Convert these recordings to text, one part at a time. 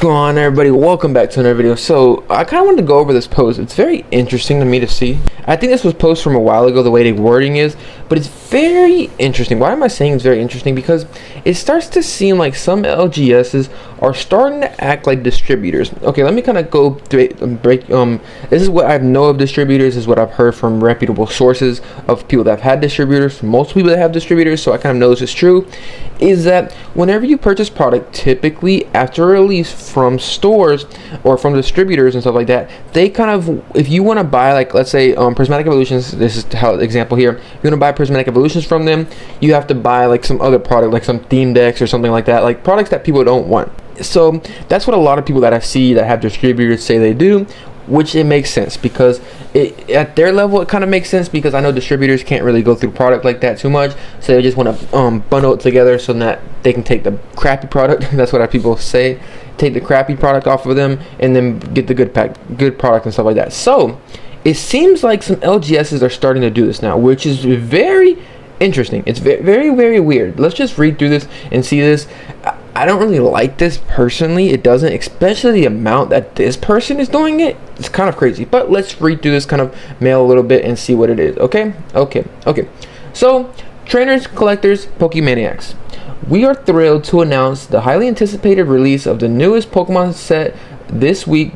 going on, everybody? Welcome back to another video. So I kind of wanted to go over this post. It's very interesting to me to see. I think this was posted from a while ago, the way the wording is, but it's very interesting. Why am I saying it's very interesting? Because it starts to seem like some LGSs are starting to act like distributors. Okay, let me kind of go through break. This is what I know of distributors. This is what I've heard from reputable sources of people that have had distributors. Most people that have distributors, so I kind of know this is true. Is that whenever you purchase product, typically after release from stores or from distributors and stuff like that, they kind of, if you want to buy, like, let's say Prismatic Evolutions, this is how example here, you want to buy Prismatic Evolutions from them, you have to buy like some other product, like some theme decks or something like that, like products that people don't want. So that's what a lot of people that I see that have distributors say they do, which it makes sense, because at their level it kind of makes sense, because I know distributors can't really go through product like that too much, so they just want to bundle it together so that they can take the crappy product that's what people say, take the crappy product off of them and then get the good product and stuff like that. So it seems like some LGSs are starting to do this now, which is very interesting. It's very weird. Let's just read through this and see this. I don't really like this personally. It doesn't, especially the amount that this person is doing it. It's kind of crazy. But let's read through this kind of mail a little bit and see what it is. Okay. So, trainers, collectors, Pokemaniacs, we are thrilled to announce the highly anticipated release of the newest Pokemon set this week.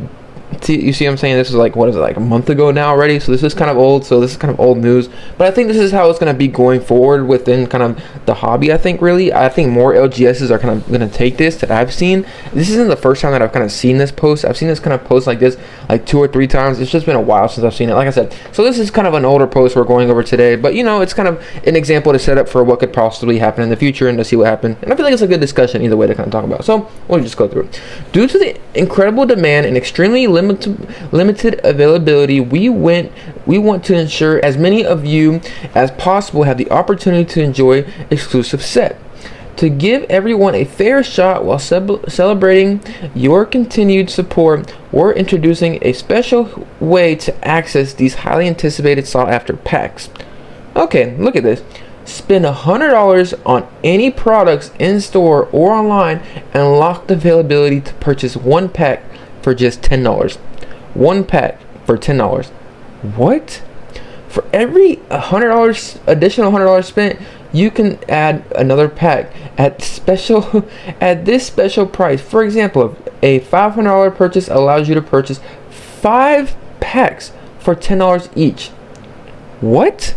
You see what I'm saying? This is like, what is it, like a month ago now already? So this is kind of old. So this is kind of old news. But I think this is how it's going to be going forward within kind of the hobby, I think, really. I think more LGSs are kind of going to take this that I've seen. This isn't the first time that I've kind of seen this post. I've seen this kind of post like this like 2 or 3 times. It's just been a while since I've seen it, like I said. So this is kind of an older post we're going over today. But, you know, it's kind of an example to set up for what could possibly happen in the future and to see what happened. And I feel like it's a good discussion either way to kind of talk about. So we'll just go through it. Due to the incredible demand and extremely limited availability, we want to ensure as many of you as possible have the opportunity to enjoy exclusive set. To give everyone a fair shot while celebrating your continued support, we're introducing a special way to access these highly anticipated sought after packs. Okay, look at this. Spend $100 on any products in store or online and lock the availability to purchase one pack for just $10. One pack for $10. What? For every additional $100 spent, you can add another pack at this special price. For example, a $500 purchase allows you to purchase 5 packs for $10 each. What?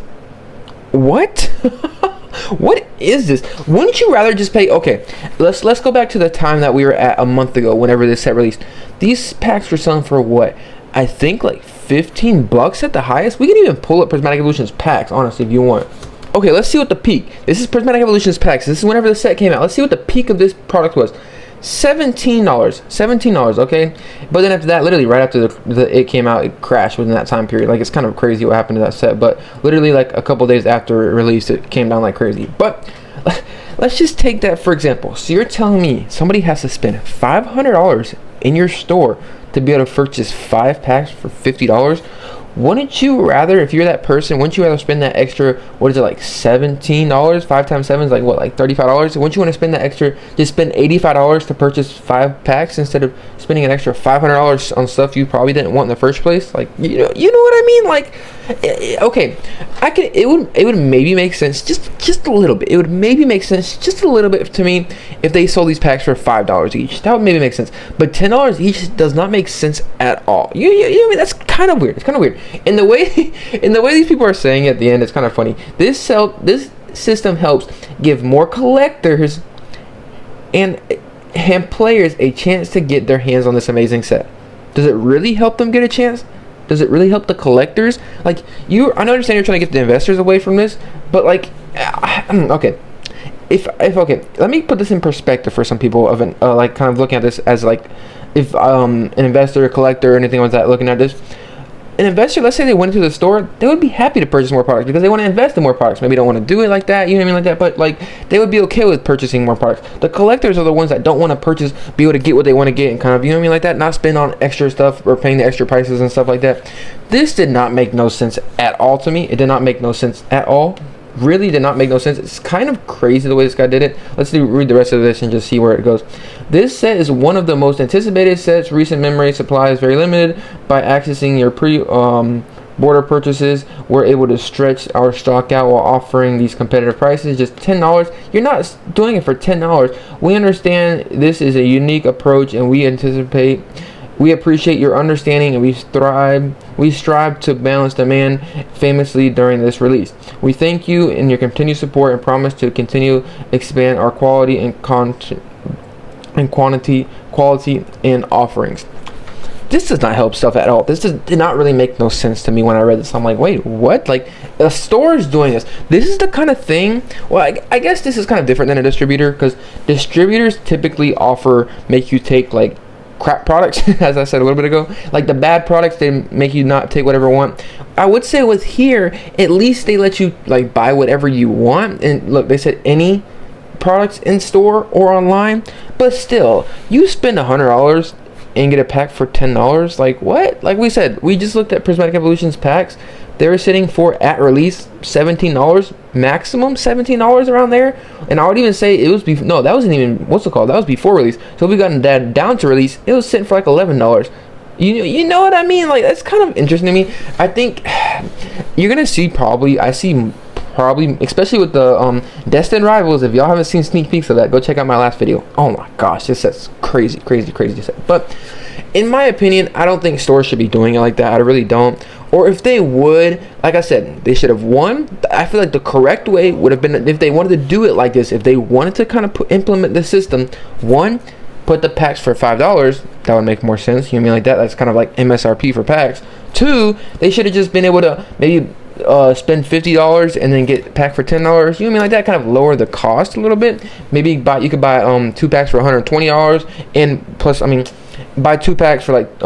What is this? Wouldn't you rather just pay? Okay, let's go back to the time that we were at a month ago, whenever this set released. These packs were selling for what? I think like $15 at the highest. We can even pull up Prismatic Evolutions packs, honestly, if you want. Okay, let's see what the peak. This is Prismatic Evolutions packs. This is whenever the set came out. Let's see what the peak of this product was. $17, okay? But then after that, literally right after it came out, it crashed within that time period. Like, it's kind of crazy what happened to that set, but literally like a couple days after it released, it came down like crazy. But let's just take that for example. So you're telling me somebody has to spend $500 in your store to be able to purchase 5 packs for $50? Wouldn't you rather, if you're that person, wouldn't you rather spend that extra, what is it, like $17? 5 times 7 is like what, like $35? Wouldn't you want to spend that extra, just spend $85 to purchase 5 packs instead of spending an extra $500 on stuff you probably didn't want in the first place? Like, you know what I mean? Like, okay, it would maybe make sense just a little bit. It would maybe make sense just a little bit to me if they sold these packs for $5 each. That would maybe make sense. But $10 each does not make sense at all. You know what I mean? That's kind of weird. It's kind of weird. And the way these people are saying at the end, it's kind of funny. This system helps give more collectors and players a chance to get their hands on this amazing set. Does it really help them get a chance? Does it really help the collectors? Like, I understand you're trying to get the investors away from this, but like, okay. If okay, let me put this in perspective for some people of like kind of looking at this as like, if an investor, a collector, or anything like that looking at this. An investor, let's say they went to the store, they would be happy to purchase more products because they want to invest in more products. Maybe don't want to do it like that, you know what I mean, like that, but like they would be okay with purchasing more products. The collectors are the ones that don't want to purchase, be able to get what they want to get and kind of, you know what I mean, like that, not spend on extra stuff or paying the extra prices and stuff like that. This did not make no sense at all to me. It did not make no sense at all. really did not make no sense. It's kind of crazy the way this guy did it. Let's read the rest of this and just see where it goes. This set is one of the most anticipated sets. Recent memory supply is very limited. By accessing your border purchases, we're able to stretch our stock out while offering these competitive prices. Just $10. You're not doing it for $10. We understand this is a unique approach, and we appreciate your understanding, and we strive to balance demand famously during this release. We thank you and your continued support and promise to continue expand our quality and quality and offerings. This does not help stuff at all. This did not really make no sense to me when I read this. I'm like, wait, what? Like, a store is doing this. This is the kind of thing. Well, I guess this is kind of different than a distributor, because distributors typically make you take like crap products, as I said a little bit ago. Like the bad products, they make you not take whatever you want. I would say with here, at least they let you like buy whatever you want. And look, they said any products in store or online, but still, you spend $100 and get a pack for $10. Like what? Like we said, we just looked at Prismatic Evolutions packs. They were sitting for at release $17, maximum $17 around there. And I would even say it was no, that wasn't even that was before release. So we got that down to release, it was sitting for like $11. You know what I mean? Like that's kind of interesting to me. I think you're gonna see probably, especially with the Destined Rivals. If y'all haven't seen sneak peeks of that, go check out my last video. Oh my gosh, this set's crazy set. But in my opinion, I don't think stores should be doing it like that. I really don't. Or if they would, like I said, they should have I feel like the correct way would have been, if they wanted to do it like this, if they wanted to kind of implement the system, one, put the packs for $5. That would make more sense. You know what I mean? Like that. That's kind of like MSRP for packs. Two, they should have just been able to maybe spend $50 and then get a pack for $10. You know what I mean? Like that, kind of lower the cost a little bit. Maybe you could buy 2 packs for $120, and plus, I mean, buy 2 packs for like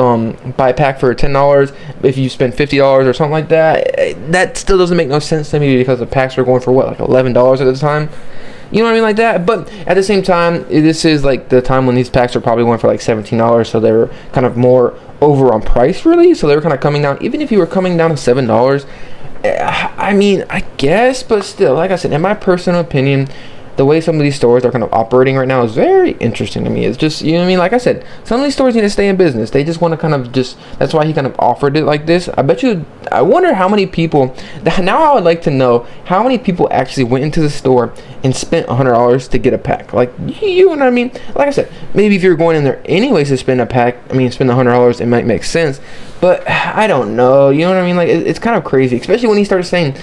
buy a pack for $10 if you spend $50 or something like that. That still doesn't make no sense to me, because the packs are going for what, like $11 at the time. You know what I mean? Like that. But at the same time, this is like the time when these packs are probably going for like $17, so they were kind of more over on price, really. So they were kind of coming down. Even if you were coming down to $7, I mean, I guess, but still, like I said, in my personal opinion, the way some of these stores are kind of operating right now is very interesting to me. It's just, you know what I mean? Like I said, some of these stores need to stay in business. They just want to kind of that's why he kind of offered it like this. I wonder how many people, now I would like to know how many people actually went into the store and spent $100 to get a pack. Like, you know what I mean? Like I said, maybe if you're going in there anyways to spend spend $100, it might make sense. But I don't know. You know what I mean? Like, it's kind of crazy, especially when he started saying,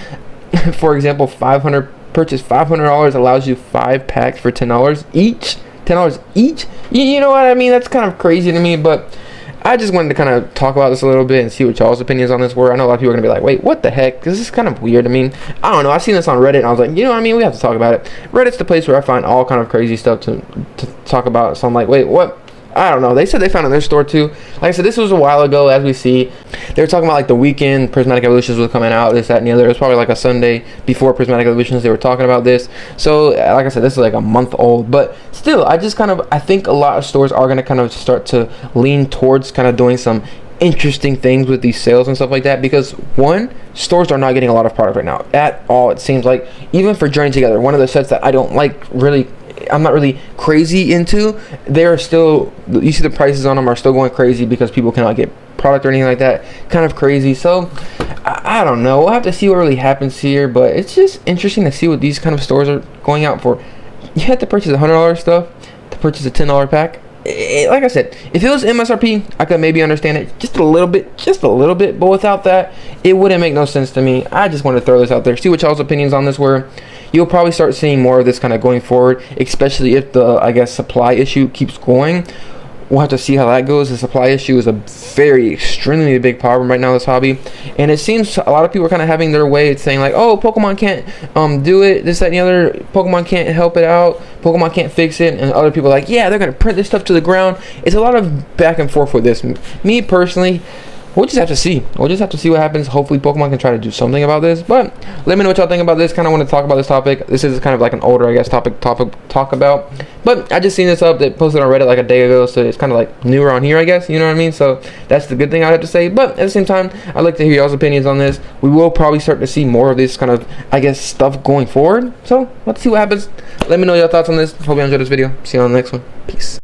for example, purchase $500 allows you 5 packs for $10 each. $10 each. You know what I mean? That's kind of crazy to me. But I just wanted to kind of talk about this a little bit and see what y'all's opinions on this were. I know a lot of people are gonna be like, wait, what the heck? Because this is kind of weird. I mean, I don't know. I seen this on Reddit and I was like, you know what I mean? We have to talk about it. Reddit's the place where I find all kind of crazy stuff to talk about. So I'm like, wait, what? I don't know. They said they found it in their store too. Like I said, this was a while ago, as we see. They were talking about like the weekend Prismatic Evolutions was coming out, this, that, and the other. It was probably like a Sunday before Prismatic Evolutions they were talking about this. So like I said, this is like a month old. But still, I think a lot of stores are going to kind of start to lean towards kind of doing some interesting things with these sales and stuff like that, because one, stores are not getting a lot of product right now at all. It seems like, even for Journey Together, one of the sets that I don't like really, I'm not really crazy into, they're still, you see the prices on them are still going crazy because people cannot get product or anything like that. Kind of crazy. So I don't know, we'll have to see what really happens here, but it's just interesting to see what these kind of stores are going out for. You have to purchase $100 stuff to purchase a $10 pack. Like I said, if it was MSRP, I could maybe understand it just a little bit, but without that, it wouldn't make no sense to me. I just want to throw this out there, see what y'all's opinions on this were. You'll probably start seeing more of this kind of going forward, especially if the, I guess, supply issue keeps going. We'll have to see how that goes. The supply issue is a very extremely big problem right now in this hobby, and it seems a lot of people are kind of having their way. It's saying like, oh, Pokemon can't do it, this, that, and the other. Pokemon can't help it out. Pokemon can't fix it. And other people are like, yeah, they're gonna print this stuff to the ground. It's a lot of back and forth with this. Me personally, we'll just have to see. We'll just have to see what happens. Hopefully Pokemon can try to do something about this. But let me know what y'all think about this. Kind of want to talk about this topic. This is kind of like an older, I guess, topic talk about. But I just seen this up. They posted on Reddit like a day ago, so it's kind of like new around here, I guess. You know what I mean? So that's the good thing I have to say. But at the same time, I'd like to hear y'all's opinions on this. We will probably start to see more of this kind of, I guess, stuff going forward. So let's see what happens. Let me know your thoughts on this. Hope you enjoyed this video. See you on the next one. Peace.